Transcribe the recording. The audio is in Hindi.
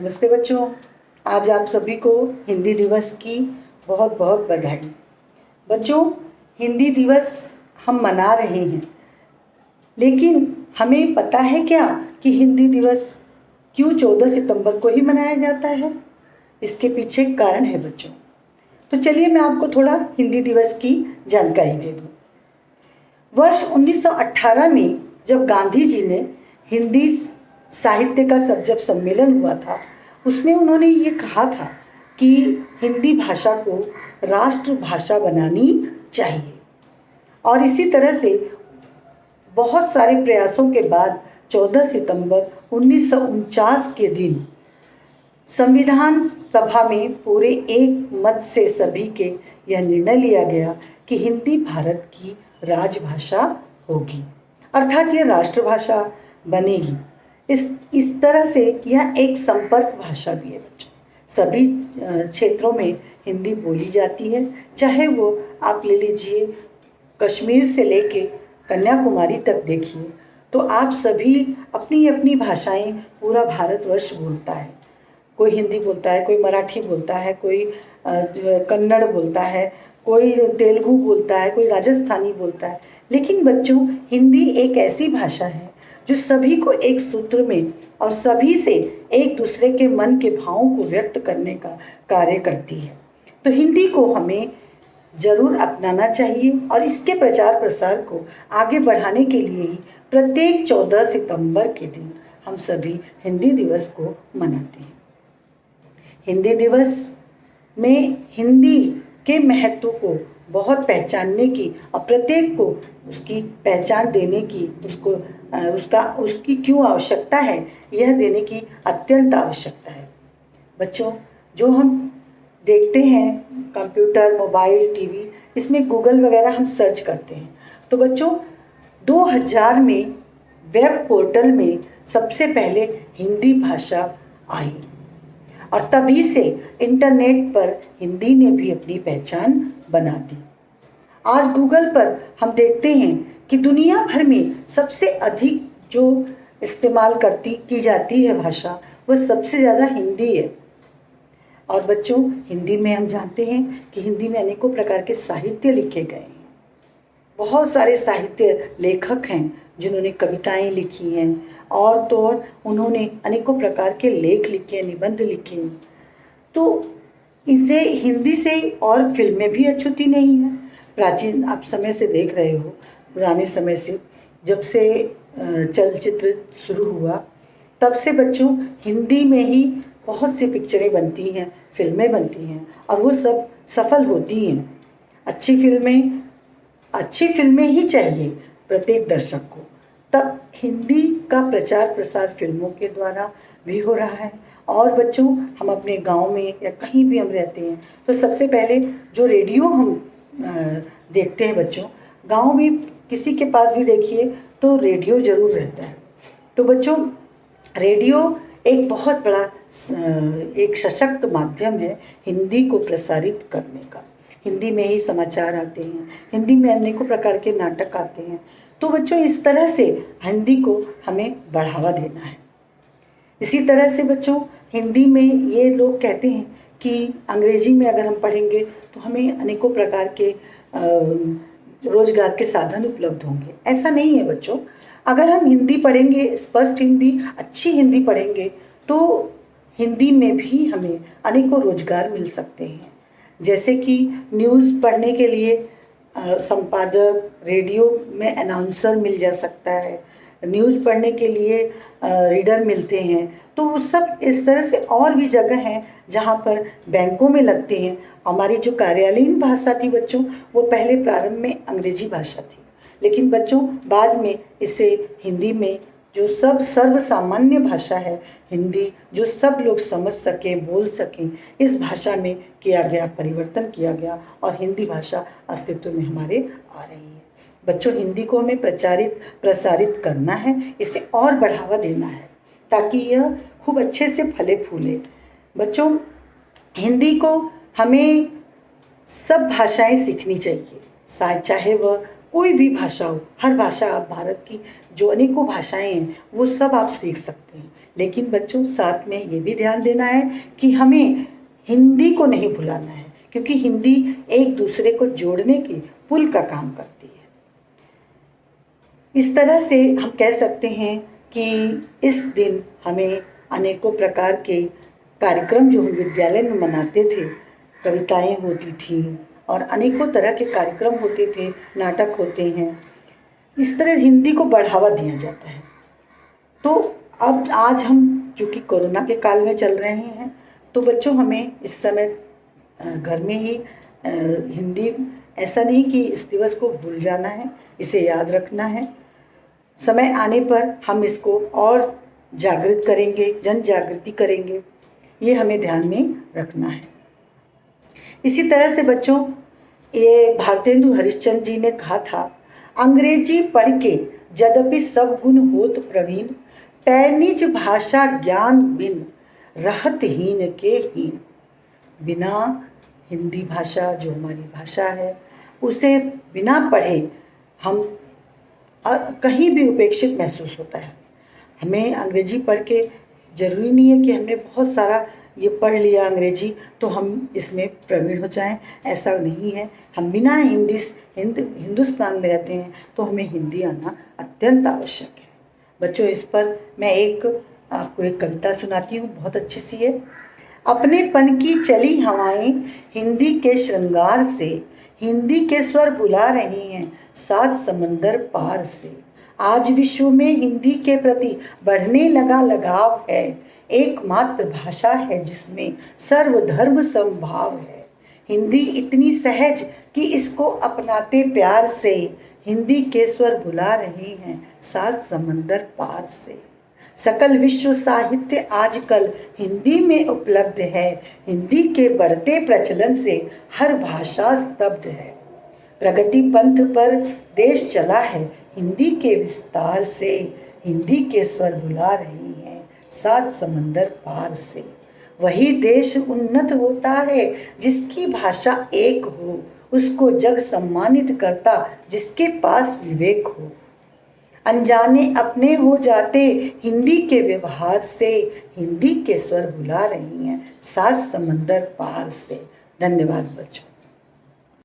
नमस्ते बच्चों, आज आप सभी को हिंदी दिवस की बहुत बहुत बधाई। बच्चों, हिंदी दिवस हम मना रहे हैं, लेकिन हमें पता है क्या कि हिंदी दिवस क्यों 14 सितंबर को ही मनाया जाता है? इसके पीछे कारण है बच्चों। तो चलिए मैं आपको थोड़ा हिंदी दिवस की जानकारी दे दूँ। वर्ष 1918 में जब गांधी जी ने हिंदी साहित्य का जब सम्मेलन हुआ था, उसमें उन्होंने ये कहा था कि हिंदी भाषा को राष्ट्रभाषा बनानी चाहिए। और इसी तरह से बहुत सारे प्रयासों के बाद 14 सितंबर 1949 के दिन संविधान सभा में पूरे एक मत से सभी के यह निर्णय लिया गया कि हिंदी भारत की राजभाषा होगी, अर्थात यह राष्ट्रभाषा बनेगी। इस तरह से यह एक संपर्क भाषा भी है बच्चों। सभी क्षेत्रों में हिंदी बोली जाती है, चाहे वो आप ले लीजिए कश्मीर से लेके कन्याकुमारी तक देखिए, तो आप सभी अपनी अपनी भाषाएं पूरा भारतवर्ष बोलता है। कोई हिंदी बोलता है, कोई मराठी बोलता है, कोई कन्नड़ बोलता है, कोई तेलुगु बोलता है, कोई राजस्थानी बोलता है। लेकिन बच्चों, हिंदी एक ऐसी भाषा है जो सभी को एक सूत्र में और सभी से एक दूसरे के मन के भावों को व्यक्त करने का कार्य करती है। तो हिंदी को हमें जरूर अपनाना चाहिए और इसके प्रचार प्रसार को आगे बढ़ाने के लिए ही प्रत्येक 14 सितंबर के दिन हम सभी हिंदी दिवस को मनाते हैं। हिंदी दिवस में हिंदी के महत्व को बहुत पहचानने की और प्रत्येक को उसकी पहचान देने की, उसकी क्यों आवश्यकता है, यह देने की अत्यंत आवश्यकता है। बच्चों, जो हम देखते हैं कंप्यूटर, मोबाइल, टीवी, इसमें गूगल वगैरह हम सर्च करते हैं, तो बच्चों 2000 में वेब पोर्टल में सबसे पहले हिंदी भाषा आई और तभी से इंटरनेट पर हिंदी ने भी अपनी पहचान बना दी। आज गूगल पर हम देखते हैं कि दुनिया भर में सबसे अधिक जो इस्तेमाल की जाती है भाषा, वह सबसे ज़्यादा हिंदी है। और बच्चों, हिंदी में हम जानते हैं कि हिंदी में अनेकों प्रकार के साहित्य लिखे गए हैं। बहुत सारे साहित्य लेखक हैं जिन्होंने कविताएं लिखी हैं और तो और उन्होंने अनेकों प्रकार के लेख लिखे हैं, निबंध लिखे हैं। तो इसे हिंदी से और फिल्में भी अछूती नहीं हैं। प्राचीन आप समय से देख रहे हो, पुराने समय से जब से चलचित्र शुरू हुआ, तब से बच्चों हिंदी में ही बहुत सी पिक्चरें बनती हैं, फिल्में बनती हैं और वो सब सफल होती हैं। अच्छी फिल्में ही चाहिए प्रत्येक दर्शक को। तब हिंदी का प्रचार प्रसार फिल्मों के द्वारा भी हो रहा है। और बच्चों, हम अपने गांव में या कहीं भी हम रहते हैं तो सबसे पहले जो रेडियो हम देखते हैं बच्चों, गांव में किसी के पास भी देखिए तो रेडियो ज़रूर रहता है। तो बच्चों, रेडियो एक बहुत बड़ा एक सशक्त माध्यम है हिंदी को प्रसारित करने का। हिंदी में ही समाचार आते हैं, हिंदी में अनेकों प्रकार के नाटक आते हैं। तो बच्चों, इस तरह से हिंदी को हमें बढ़ावा देना है। इसी तरह से बच्चों, हिंदी में ये लोग कहते हैं कि अंग्रेजी में अगर हम पढ़ेंगे तो हमें अनेकों प्रकार के रोजगार के साधन उपलब्ध होंगे। ऐसा नहीं है बच्चों। अगर हम हिंदी पढ़ेंगे, स्पष्ट हिंदी, अच्छी हिंदी पढ़ेंगे, तो हिंदी में भी हमें अनेकों रोजगार मिल सकते हैं। जैसे कि न्यूज़ पढ़ने के लिए संपादक, रेडियो में अनाउंसर मिल जा सकता है, न्यूज़ पढ़ने के लिए रीडर मिलते हैं। तो वो सब इस तरह से और भी जगह हैं जहाँ पर बैंकों में लगते हैं। हमारी जो कार्यालयीन भाषा थी बच्चों, वो पहले प्रारंभ में अंग्रेजी भाषा थी, लेकिन बच्चों बाद में इसे हिंदी में, जो सब सर्वसामान्य भाषा है हिंदी, जो सब लोग समझ सकें, बोल सकें, इस भाषा में किया गया, परिवर्तन किया गया और हिंदी भाषा अस्तित्व में हमारे आ रही है। बच्चों, हिंदी को हमें प्रसारित करना है, इसे और बढ़ावा देना है ताकि यह खूब अच्छे से फले फूले। बच्चों, हिंदी को हमें सब भाषाएं सीखनी चाहिए, चाहे वह कोई भी भाषा हो, हर भाषा आप भारत की जो अनेकों भाषाएं हैं वो सब आप सीख सकते हैं। लेकिन बच्चों साथ में ये भी ध्यान देना है कि हमें हिंदी को नहीं भुलाना है, क्योंकि हिंदी एक दूसरे को जोड़ने की पुल का काम करती है। इस तरह से हम कह सकते हैं कि इस दिन हमें अनेकों प्रकार के कार्यक्रम जो हम विद्यालय में मनाते थे, कविताएं होती थी और अनेकों तरह के कार्यक्रम होते थे, नाटक होते हैं, इस तरह हिंदी को बढ़ावा दिया जाता है। तो अब आज हम चूँकि कोरोना के काल में चल रहे हैं, तो बच्चों हमें इस समय घर में ही हिंदी, ऐसा नहीं कि इस दिवस को भूल जाना है, इसे याद रखना है। समय आने पर हम इसको और जागृत करेंगे, जन जागृति करेंगे, ये हमें ध्यान में रखना है। इसी तरह से बच्चों, ये भारतेंदु हरिश्चंद्र जी ने कहा था, अंग्रेजी पढ़ के यद्यपि सब गुण होत प्रवीण, पैनिज भाषा ज्ञान बिन रहत हीन के हीन। बिना हिंदी भाषा जो हमारी भाषा है उसे बिना पढ़े हम कहीं भी उपेक्षित महसूस होता है। हमें अंग्रेजी पढ़ के ज़रूरी नहीं है कि हमने बहुत सारा ये पढ़ लिया अंग्रेजी तो हम इसमें प्रवीण हो जाएं, ऐसा नहीं है। हम बिना हिंदुस्तान में रहते हैं तो हमें हिंदी आना अत्यंत आवश्यक है। बच्चों, इस पर मैं आपको एक कविता सुनाती हूँ, बहुत अच्छी सी है। अपनेपन की चली हवाएं हिंदी के श्रृंगार से, हिंदी के स्वर बुला रही हैं सात समंदर पार से। आज विश्व में हिंदी के प्रति बढ़ने लगा लगाव है, एकमात्र भाषा है जिसमें सर्वधर्म समभाव है। हिंदी इतनी सहज कि इसको अपनाते प्यार से, हिंदी के स्वर बुला रहे हैं सात समंदर पार से। सकल विश्व साहित्य आजकल हिंदी में उपलब्ध है, हिंदी के बढ़ते प्रचलन से हर भाषा स्तब्ध है। प्रगति पंथ पर देश चला है हिंदी के विस्तार से, हिंदी के स्वर बुला रही हैं सात समंदर पार से। वही देश उन्नत होता है जिसकी भाषा एक हो, उसको जग सम्मानित करता जिसके पास विवेक हो। अनजाने अपने हो जाते हिंदी के व्यवहार से, हिंदी के स्वर बुला रही हैं सात समंदर पार से। धन्यवाद बच्चों।